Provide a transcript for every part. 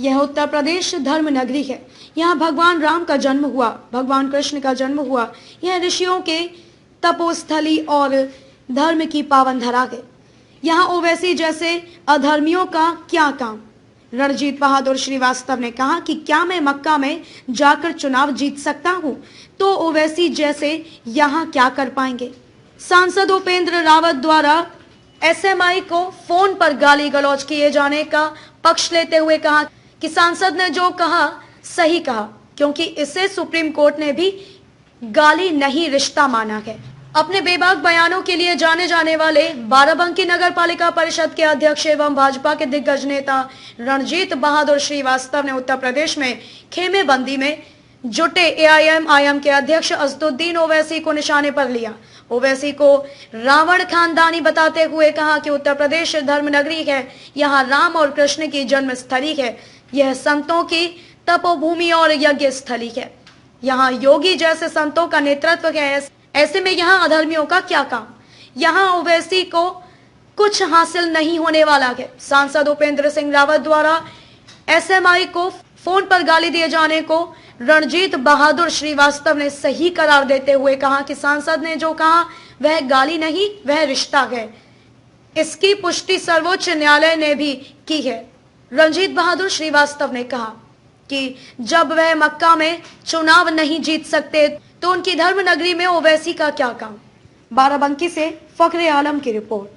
यह उत्तर प्रदेश धर्म नगरी है। यहाँ भगवान राम का जन्म हुआ, भगवान कृष्ण का जन्म हुआ। यह ऋषियों के तपोस्थली और धर्म की पावन धरा है। यहाँ ओवैसी जैसे अधर्मियों का क्या काम। रणजीत बहादुर श्रीवास्तव ने कहा कि क्या मैं मक्का में जाकर चुनाव जीत सकता हूँ, तो ओवैसी जैसे यहाँ क्या कर पाएंगे। सांसद उपेंद्र रावत द्वारा एसएमआई को फोन पर गाली गलौज किए जाने का पक्ष लेते हुए कहा कि सांसद ने जो कहा सही कहा, क्योंकि इसे सुप्रीम कोर्ट ने भी गाली नहीं रिश्ता माना है। अपने बेबाक बयानों के लिए जाने जाने वाले बाराबंकी नगर पालिका परिषद के अध्यक्ष एवं भाजपा के दिग्गज नेता रणजीत बहादुर श्रीवास्तव ने उत्तर प्रदेश में खेमेबंदी में जुटे एआईएमआईएम के अध्यक्ष असदुद्दीन ओवैसी को निशाने पर लिया। ओवैसी को रावण खानदानी बताते हुए कहा कि उत्तर प्रदेश धर्म नगरी है, यहाँ राम और कृष्ण की जन्म स्थली है, यह संतों की तपोभूमि और यज्ञ स्थली है, यहाँ योगी जैसे संतों का नेतृत्व है। ऐसे में यहाँ अधर्मियों का क्या काम। यहाँ ओवैसी को कुछ हासिल नहीं होने वाला है। सांसद उपेंद्र सिंह रावत द्वारा एसएमआई को फोन पर गाली दिए जाने को रणजीत बहादुर श्रीवास्तव ने सही करार देते हुए कहा कि सांसद ने जो कहा वह गाली नहीं, वह रिश्ता है। इसकी पुष्टि सर्वोच्च न्यायालय ने भी की है। रणजीत बहादुर श्रीवास्तव ने कहा कि जब वह मक्का में चुनाव नहीं जीत सकते तो उनकी धर्म नगरी में ओवैसी का क्या काम। बाराबंकी से फखरे आलम की रिपोर्ट।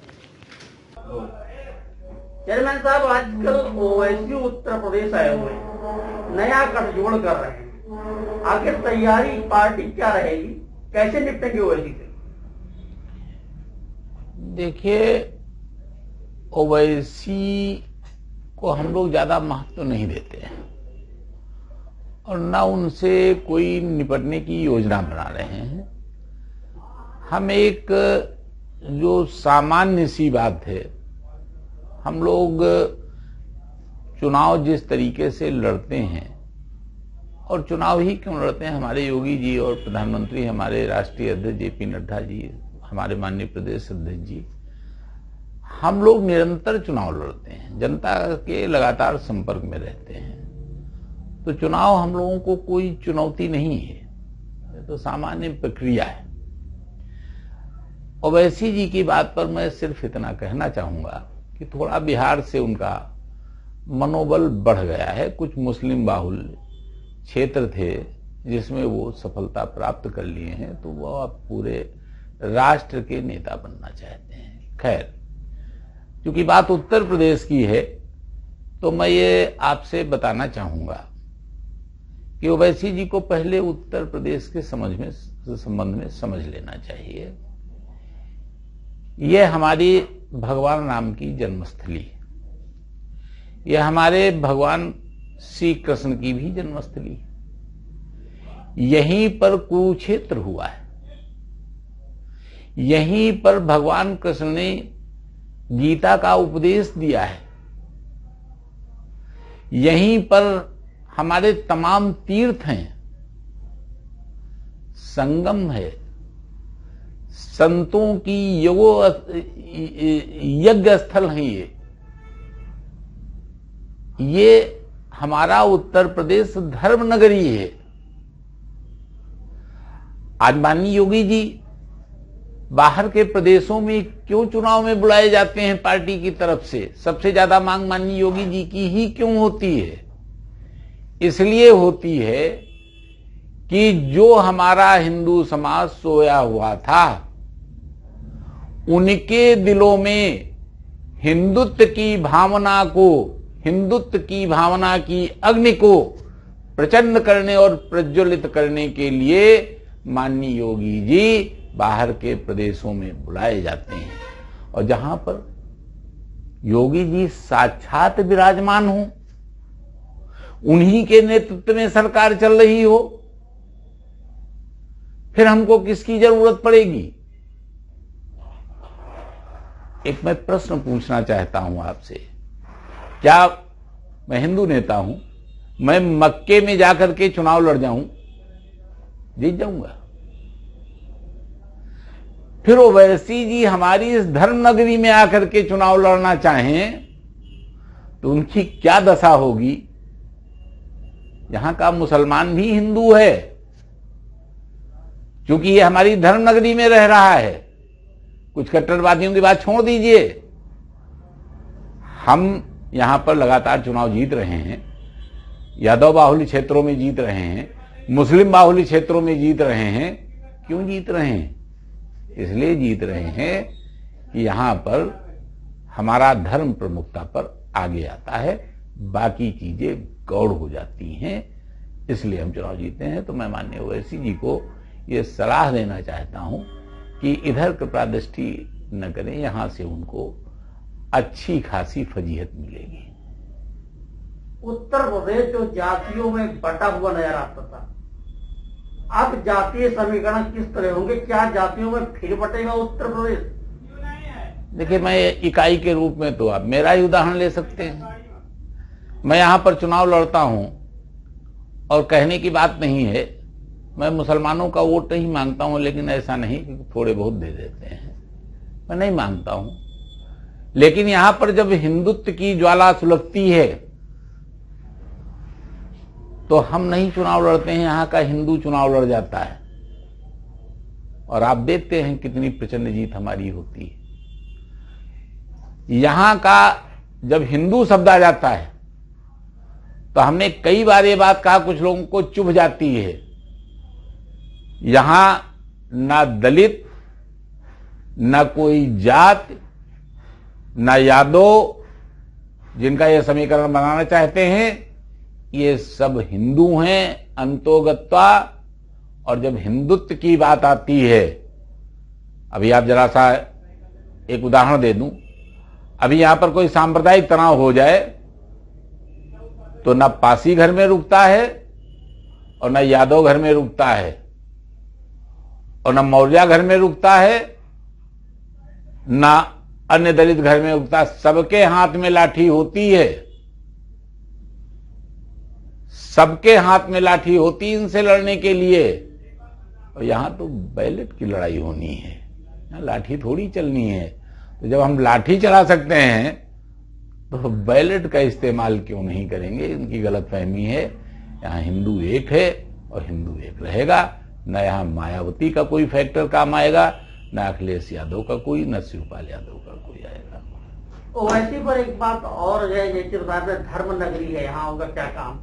चेयरमैन साहब, आजकल ओवैसी उत्तर प्रदेश आए हुए हैं, नया गठजोड़ कर रहे हैं, आखिर तैयारी पार्टी क्या रहेगी, कैसे निपटेंगे ओवैसी से? देखिए, ओवैसी को हम लोग ज्यादा महत्व नहीं देते हैं और ना उनसे कोई निपटने की योजना बना रहे हैं। हम एक जो सामान्य सी बात है, हम लोग चुनाव जिस तरीके से लड़ते हैं, और चुनाव ही क्यों लड़ते हैं, हमारे योगी जी और प्रधानमंत्री, हमारे राष्ट्रीय अध्यक्ष जेपी नड्डा जी, हमारे माननीय प्रदेश अध्यक्ष जी, हम लोग निरंतर चुनाव लड़ते हैं, जनता के लगातार संपर्क में रहते हैं। तो चुनाव हम लोगों को कोई चुनौती नहीं है, ये तो सामान्य प्रक्रिया है। ओवैसी जी की बात पर मैं सिर्फ इतना कहना चाहूंगा कि थोड़ा बिहार से उनका मनोबल बढ़ गया है। कुछ मुस्लिम बाहुल क्षेत्र थे जिसमें वो सफलता प्राप्त कर लिए हैं, तो वो अब पूरे राष्ट्र के नेता बनना चाहते हैं। खैर, क्योंकि बात उत्तर प्रदेश की है तो मैं ये आपसे बताना चाहूंगा कि ओवैसी जी को पहले उत्तर प्रदेश के संबंध में समझ लेना चाहिए। यह हमारी भगवान राम की जन्मस्थली है, यह हमारे भगवान श्री कृष्ण की भी जन्मस्थली है। यहीं पर कुरुक्षेत्र हुआ है, यहीं पर भगवान कृष्ण ने गीता का उपदेश दिया है, यहीं पर हमारे तमाम तीर्थ हैं, संगम है, संतों की यज्ञ स्थल है। ये हमारा उत्तर प्रदेश धर्म नगरी है। आज माननीय योगी जी बाहर के प्रदेशों में क्यों चुनाव में बुलाए जाते हैं पार्टी की तरफ से? सबसे ज्यादा मांग माननीय योगी जी की ही क्यों होती है? इसलिए होती है कि जो हमारा हिंदू समाज सोया हुआ था, उनके दिलों में हिंदुत्व की भावना को, हिंदुत्व की भावना की अग्नि को प्रचंड करने और प्रज्वलित करने के लिए माननीय योगी जी बाहर के प्रदेशों में बुलाए जाते हैं। और जहां पर योगी जी साक्षात विराजमान हो, उन्हीं के नेतृत्व में सरकार चल रही हो, फिर हमको किसकी जरूरत पड़ेगी? एक मैं प्रश्न पूछना चाहता हूं आपसे, क्या मैं हिंदू नेता हूं, मैं मक्के में जाकर के चुनाव लड़ जाऊं, जीत जाऊंगा? फिर ओवैसी जी हमारी इस धर्म नगरी में आकर के चुनाव लड़ना चाहें तो उनकी क्या दशा होगी? यहां का मुसलमान भी हिंदू है, क्योंकि ये हमारी धर्म नगरी में रह रहा है। कुछ कट्टरवादियों की बात छोड़ दीजिए, हम यहां पर लगातार चुनाव जीत रहे हैं, यादव बाहुल्य क्षेत्रों में जीत रहे हैं, मुस्लिम बाहुल्य क्षेत्रों में जीत रहे हैं। क्यों जीत रहे हैं? इसलिए जीत रहे हैं कि यहां पर हमारा धर्म प्रमुखता पर आगे आता है, बाकी चीजें गौड़ हो जाती हैं, इसलिए हम चुनाव जीते हैं। तो मैं माननीय ओवैसी जी को ये सलाह देना चाहता हूं कि इधर कृपा दृष्टि न करें, यहां से उनको अच्छी खासी फजीहत मिलेगी। उत्तर प्रदेश जो जातियों में बटा हुआ नजर आता था, अब जातीय समीकरण किस तरह होंगे? क्या जातियों में फिर बटेगा उत्तर प्रदेश? देखिए, मैं इकाई के रूप में तो आप मेरा ही उदाहरण ले सकते हैं। मैं यहां पर चुनाव लड़ता हूं और कहने की बात नहीं है, मैं मुसलमानों का वोट नहीं मांगता हूं, लेकिन ऐसा नहीं कि थोड़े बहुत दे देते हैं, मैं नहीं मांगता हूं। लेकिन यहां पर जब हिंदुत्व की ज्वाला सुलगती है तो हम नहीं चुनाव लड़ते हैं, यहां का हिंदू चुनाव लड़ जाता है, और आप देखते हैं कितनी प्रचंड जीत हमारी होती है। यहां का जब हिंदू शब्द आ जाता है तो हमने कई बार ये बात कहा, कुछ लोगों को चुभ जाती है। यहां ना दलित, ना कोई जात, ना यादव, जिनका यह समीकरण बनाना चाहते हैं, ये सब हिंदू हैं अंतोगत्वा। और जब हिंदुत्व की बात आती है, अभी आप जरा सा एक उदाहरण दे दूं, अभी यहां पर कोई सांप्रदायिक तनाव हो जाए तो ना पासी घर में रुकता है और ना यादव घर में रुकता है और ना मौर्या घर में रुकता है, ना अन्य दलित घर में रुकता है। सबके हाथ में लाठी होती है, सबके हाथ में लाठी होती इनसे लड़ने के लिए। और यहां तो बैलेट की लड़ाई होनी है, यहां लाठी थोड़ी चलनी है। तो जब हम लाठी चला सकते हैं तो बैलेट का इस्तेमाल क्यों नहीं करेंगे? इनकी गलतफहमी है। यहां हिंदू एक है और हिंदू एक रहेगा। न यहां मायावती का कोई फैक्टर काम आएगा, न अखिलेश यादव का कोई, न शिवपाल यादव का कोई आएगा। ओवैसी पर एक बात और है, जैसे धर्म नगरी है, यहाँ होगा क्या काम?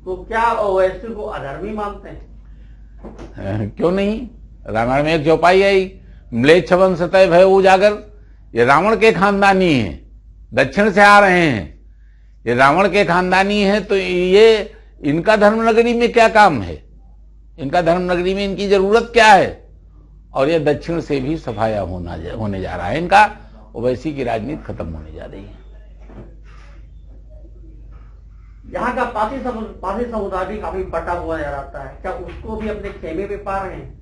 तो क्या ओवैसी को अधर्मी मानते हैं? क्यों नहीं? रामायण में एक चौपाई आई, म्लेच्छ वंश तय भय उजागर। ये रावण के खानदानी हैं, दक्षिण से आ रहे हैं, ये रावण के खानदानी हैं, तो ये इनका धर्मनगरी में क्या काम है? इनका धर्मनगरी में इनकी जरूरत क्या है? और ये दक्षिण से भी सफाया होने जा रहा है इनका। ओवैसी की राजनीति खत्म होने जा रही है। यहाँ का पासी समुदाय भी काफी बटा हुआ नजर आता है, क्या उसको भी अपने खेमे में पा रहे हैं?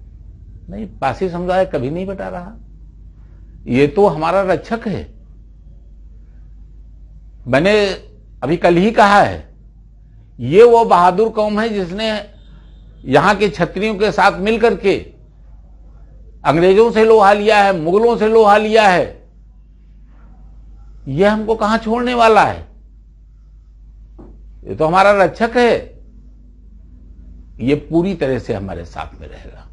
नहीं, पासी समुदाय कभी नहीं बटा रहा, ये तो हमारा रक्षक है। मैंने अभी कल ही कहा है, ये वो बहादुर कौम है जिसने यहां के क्षत्रियों के साथ मिलकर के अंग्रेजों से लोहा लिया है, मुगलों से लोहा लिया है। ये हमको कहां छोड़ने वाला है? ये तो हमारा रक्षक है, ये पूरी तरह से हमारे साथ में रहेगा।